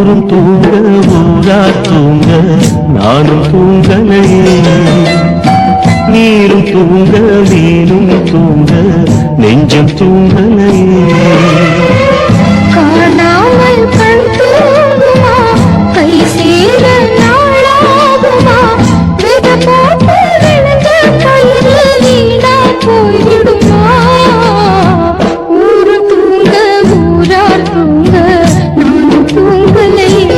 ஊரும் தூங்க ஊரா தூங்க நானும் தூங்கலையே, நீரும் தூங்க மீனும் தூங்க நெஞ்சம் தூங்கலையே. காணாமல் கண் தூங்குமா, கை சேர நாளாகுமா, வித போட்டு விழுந்த கயிறு வீணா போய்விடுமா. ஊரு தூங்க ஊரார் தூங்க நானும் தூங்கலையே.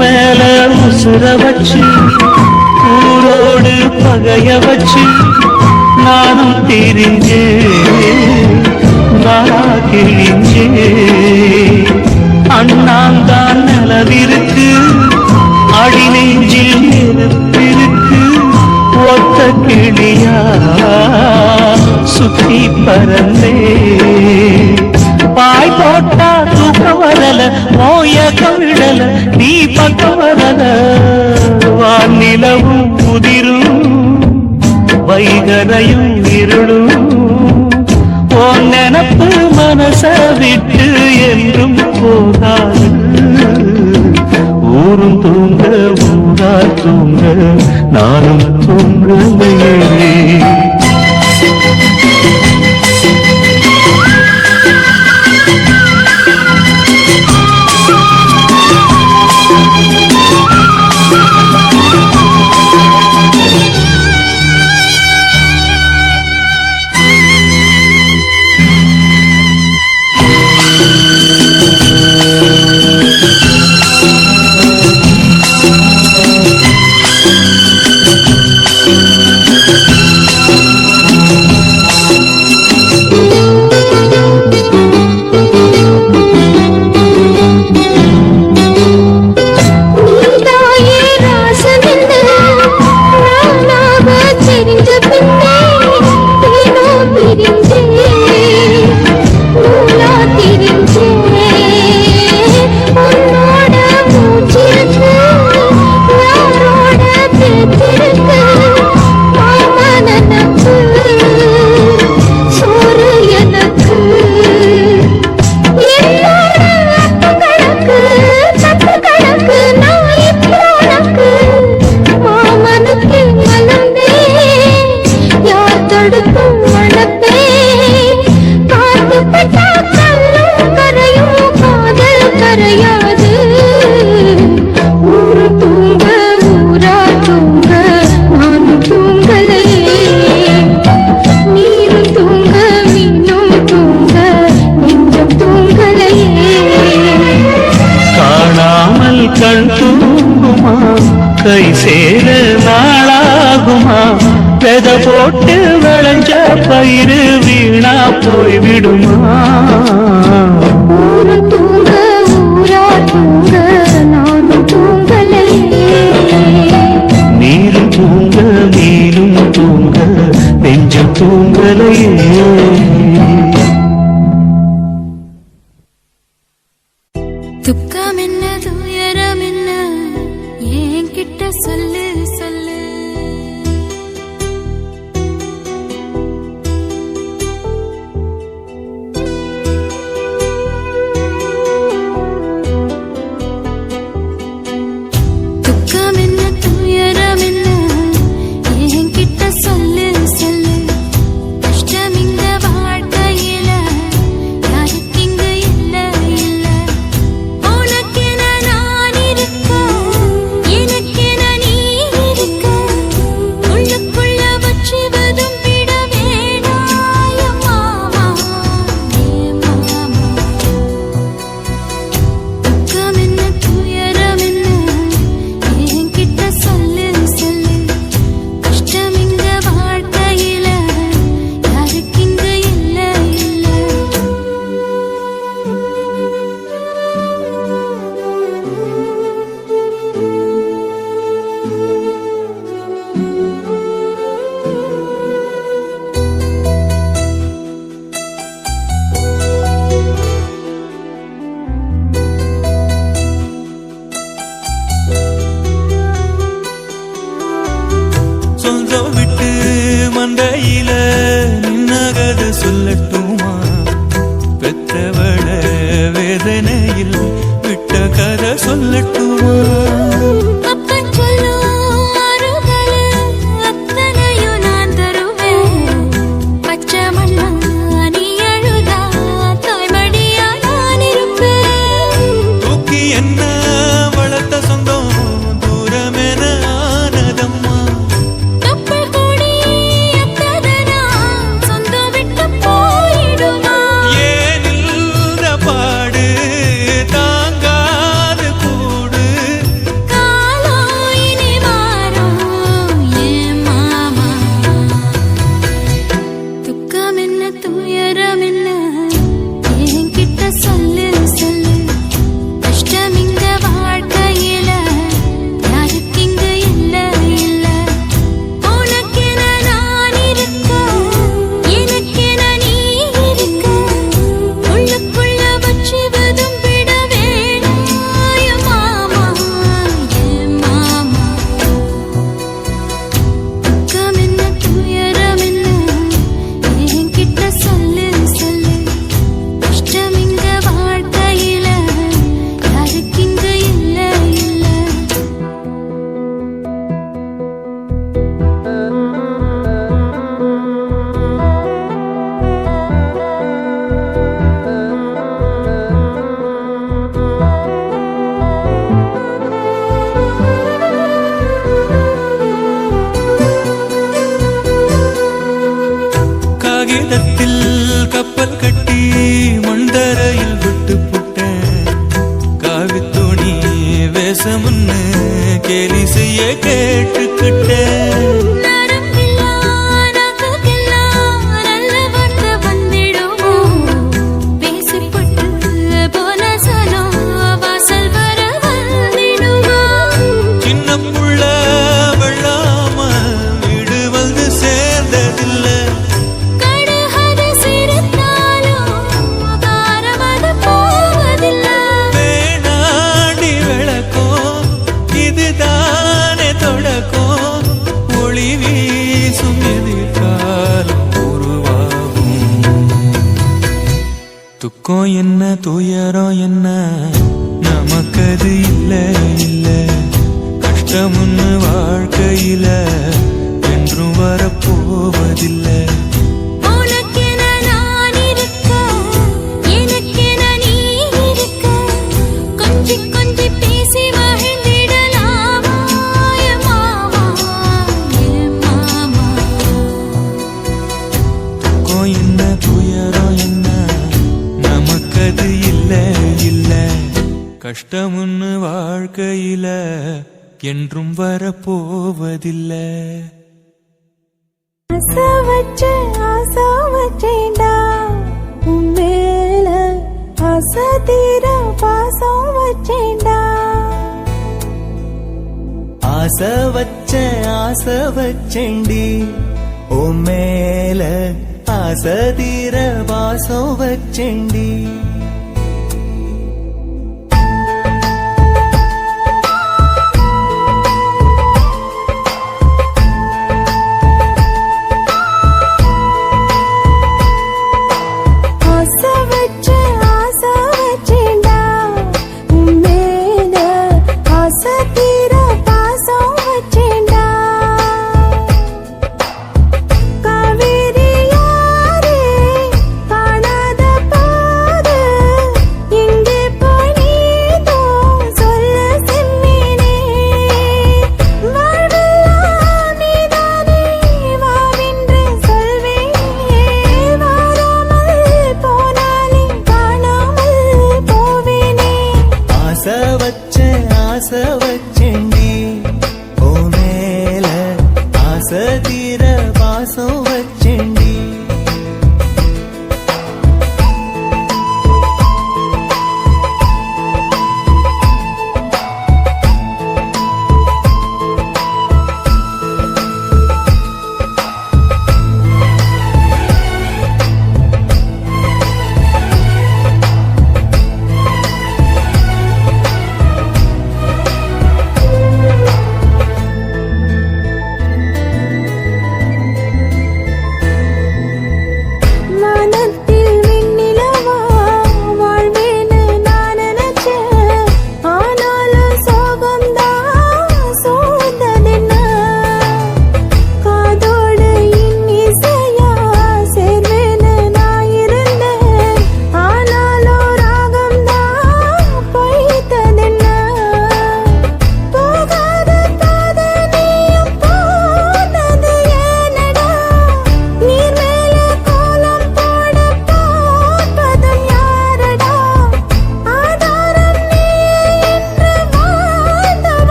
மேல உசுர வச்சு ஊரோடு பகைய வச்சு நானும் தெரிஞ்சே நானா கிழிஞ்சே. அண்ணாந்தான் நிலவிருக்கு அடி நெஞ்சில் நெருப்பிருக்கு, ஒத்த கிளியா சுத்தி பறந்தே. பாய் போட்டா தூக்கம் வரல, மோயக்கம் விடல, நீ பக்கம் வரல. வானிலவும் முதிரும் வைகரையும் இருளும், உன் நினப்பு மனச விட்டு என்றும் போகாது. ஊரும் தூங்க ஊரா தூங்க நானும் தூங்கலையே. கண் தூங்குமா, கை சேர நாளாகுமா, வெத போட்டு விளைஞ்ச பயிறு வீணா போய்விடுமா. ஊரு தூங்க ஊரா தூங்க நானும் தூங்கலையே. நீரும் தூங்க மீனும் தூங்க நெஞ்சம் தூங்கலையே. துக்கம் என்ன துயரம் என்ன என்கிட்ட சொல்லு சொல்லு. துக்கம் என்ன துயரம் என்ன என்கிட்ட சொல்லு சொல்லு. கஷ்டம் இந்த வாழ்க்கையில யாருக்கு இங்கு இல்ல இல்ல. உனக்கென நான் இருக்க, எனக்கென நீ சொல்லட்டுமா அப்பன் சொல்லும் ஆறுகளு அத்தனையும் நான் தருவேன். பச்சை மண்ணா நீ அழுதா தாய்மடியா நான் இருப்பேன். தூக்கி என்ன வளர்த்த சொந்தம் தூரமென ஆனதம்மா தொப்புள் கொடி அத்ததனா சொந்தம் விட்டு போயிடுமா? ஏன் இந்த பாடு தாங்காது கூடு காலம் இனி மாறும் ஏன் மாமா? துக்கம் என்ன துயரம் என்ன என்கிட்ட சொல்லு சொல்லு. கஷ்டம் இங்க வாழ்க்கையில யாருக்கு இங்க இல்ல இல்ல. உனக்கென நான் இருக்க எனக்கென நீ இருக்க. உள்ளுக்குள்ள வச்சு விட வேணாய மாமா ஏன் மாமா? துக்கம் என்ன துயரம் என்ன என்கிட்ட சொல்லு சொல்லு. கஷ்டம் இங்க வாழ்க்கையில யாருக்கு இங்க இல்ல இல்ல. காகிதத்தில் கப்பல் கட்டி மண்டரையில் விட்டு புட்டேன். காவித்துணி வேஷமுன்னு கேலி செய்ய கேட்டுக்கிட்டேன். நரம்பில்லா நகைக்கெல்லாம் நல்ல வார்த்தை வந்திடுமோ? பேசிப்பட்டு போன சனம் வாசல் வர வந்திடுமோ? சின்ன புள்ள வெள்ளாம வீடு வந்து சேர்ந்ததில்லை. கடுகது சிரித்தாலும் காரமது போவதில்லை. வேணாண்டி விளக்கும் இதுதானே தொடக்கும். ஒளி வீசும் எதிர்காலம் உருவாகும். துக்கம் என்ன துயரம் என்ன நமக்கது இல்ல இல்ல. கஷ்டம்னு வாழ்க்கையில என்றும் வரப்போவதில்லை. உனக்கென நான் இருக்க எனக்கென நீ இருக்க. கொஞ்சி கொஞ்சி பேசி மகிழ்ந்திடலாமா என் மாமா என் மாமா? துக்கம் என்ன துயரம் என்ன நமக்கது இல்ல இல்ல. கஷ்டம்னு வாழ்க்கையில என்றும் வரப்போவதில்லை. ஆசை வச்சேன்டா உன் மேல. ஆசை தீர பாசம் வச்சேன்டா. ஆசை வச்சேண்டி உன் மேல. ஆசை தீர வாசம் வச்சேண்டி. ஆசை வச்சேன்டா உன் மேல. ஆசை தீர பாசம் வச்சேன்டா. காவேரி யாரே காணாத பாரு எங்கே போய் நீதோ சொல்ல செம்மீனே. வாழ்வெல்லாம் நீதானே வாவென்று சொல்வேனே. வாராமல் போனாலே காணாமல் போவேனே. ஆசை வச்சேண்டி உன் மேல. ஆசை தீர வாசம் வச்சேண்டி.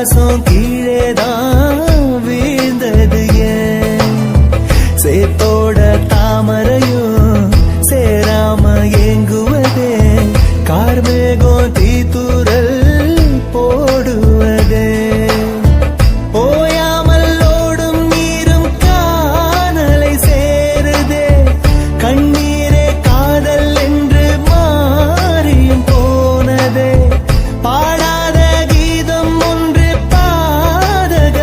பாசம் கீழேதான் வீழ்ந்தது ஏன் சேத்தோட தாமரையும் சேராம ஏங்குவதே கார்மேகம் தீத்துரல் போடுவதே ஓயாமல் ஓடும் நீரும் காணலை சேருதே கண்ணீரே காதல் என்று மாறியும் போனதே பாடாத கீதம் ஒன்று பாதக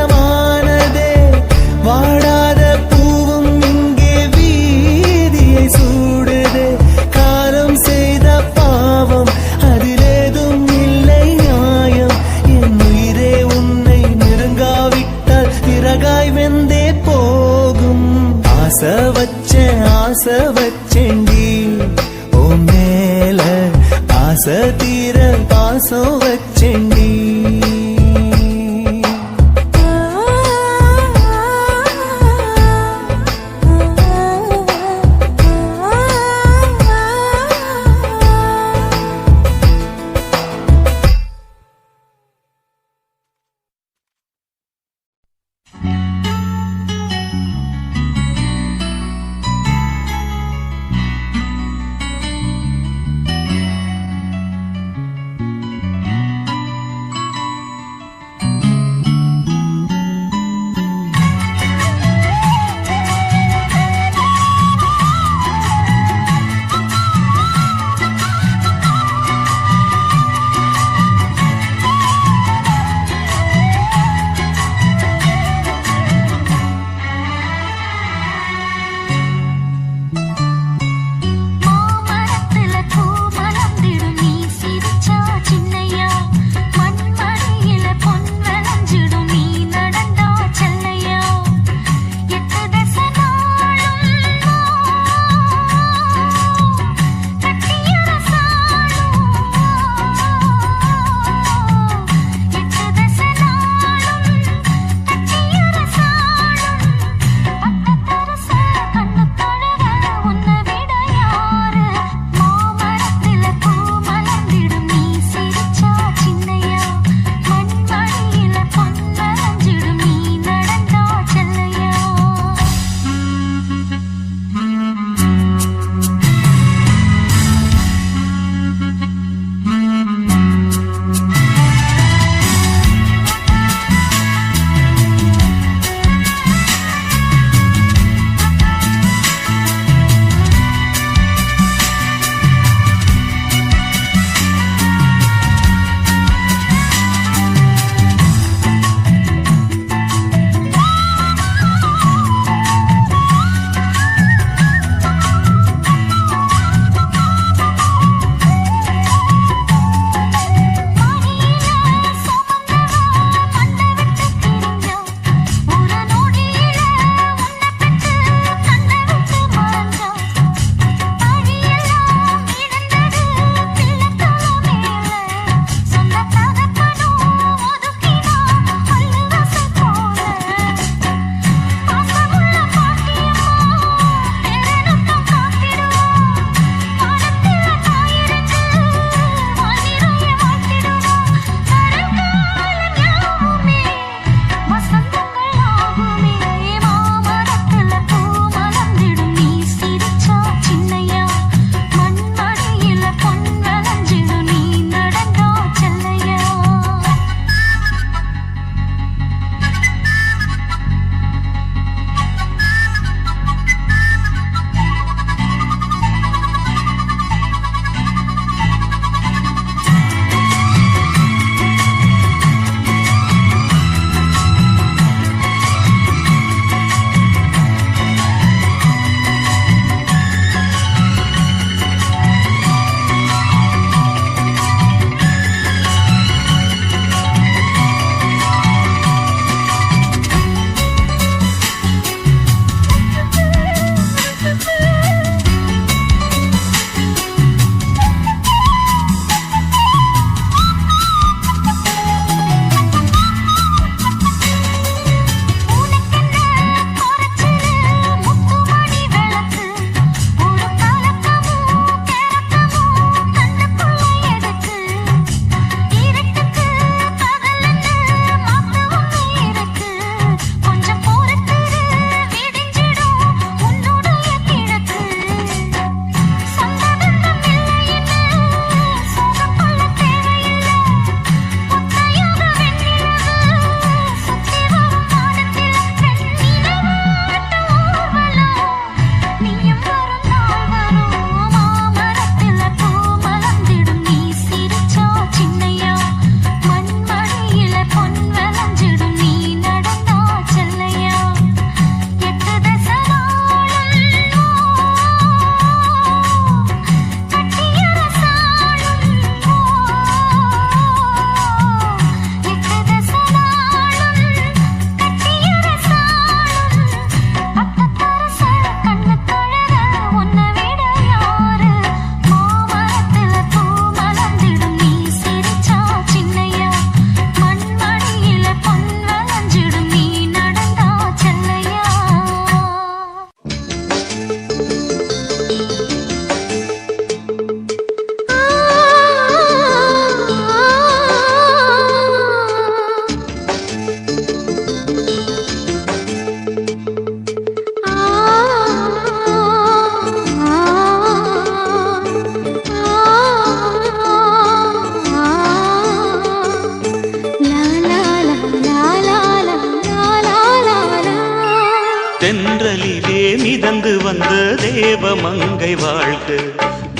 தேவமங்கை வாழ்க.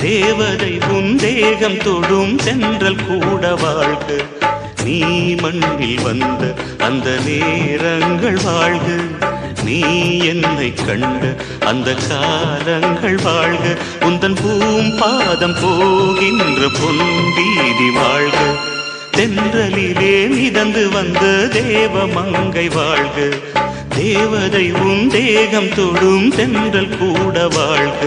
தேவதை உன் தேகம் தொடும் தென்றல் கூட வாழ்க. நீ மண்ணில் வந்த அந்த நேரங்கள் வாழ்க. நீ என்னை கண்ட அந்த காலங்கள் வாழ்க. உந்தன் பூம்பாதம் போகின்ற பொன்வீதி வாழ்க. தென்றலிலே மிதந்து வந்த தேவமங்கை வாழ்க. தேவதை உன் தேகம் தொடும் தென்றல் கூட வாழ்க.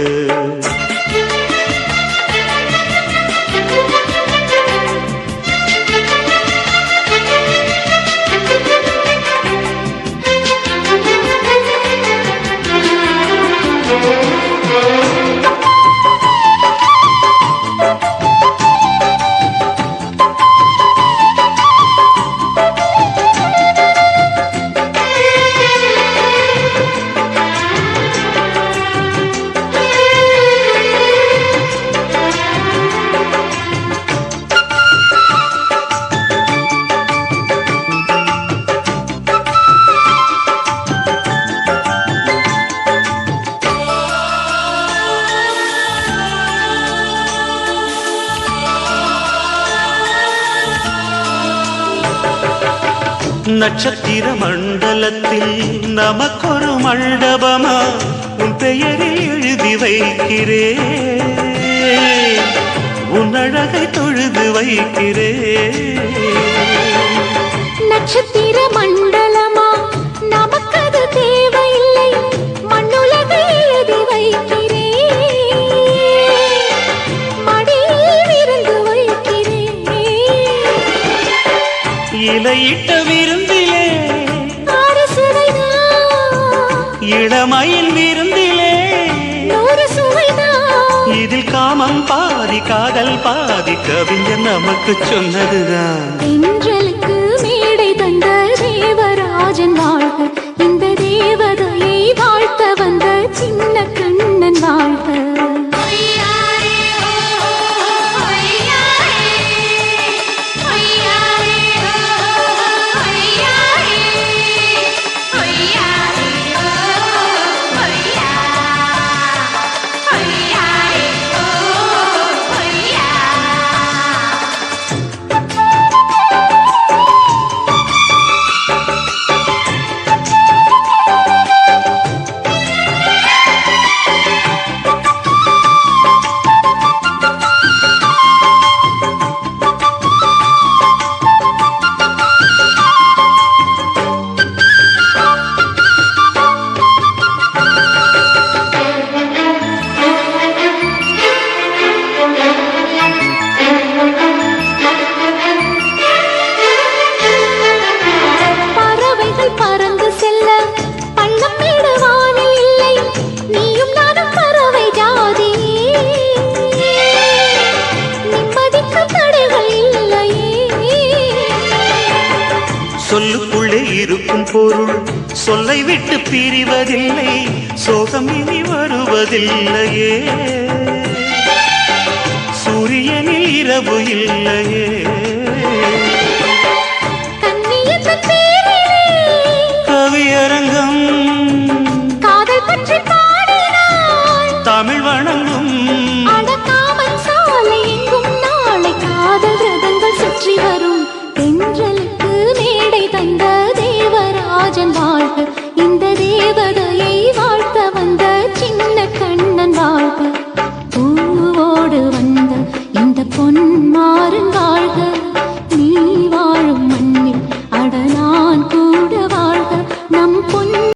நட்சத்திர மண்டலத்தில் நமக்கொரு மண்டபமா உன் பெயரில் எழுதி வைக்கிறேன். உன் அழகை தொழுது வைக்கிறேன். நட்சத்திர மண்டலமா நமக்கது தேவையில்லை. மண்ணுலகை எழுதி வைக்கிறேன். மடியில் விருந்து வைக்கிறேன். இலையிட்ட விருந்திலே இளமையின் விருந்திலே நூறு சுவைதான். இதில் காமம் பாதி காதல் பாதி கவிஞர் நமக்கு சொன்னதுதான். தென்றலுக்கு மேடை தந்த தேவராஜன் வாழ்க. இந்த தேவதையை வாழ்த்த வந்த சின்ன கண்ணன் வாழ்க. சொல்லுக்குள்ளே இருக்கும் பொருள் சொல்லை விட்டு பிரிவதில்லை. சோகம் இனி வருவதில்லையே. சூரியனில் இரவு இல்லையே. கவியரங்கம் காதல் பற்றி பாடினாள். தமிழ் வணங்கும் அடக்காமல் சாலை எங்கும் நாளை காதல் ரதங்கள் சுற்றி வரும். தென்றலுக்கு மேடை தந்த தேவராஜன் வாழ்க. இந்த தேவதையை வாழ்த்த வந்த சின்ன கண்ணன் வாழ்க. பூவோடு வந்த இந்த பொன் மாறுங்க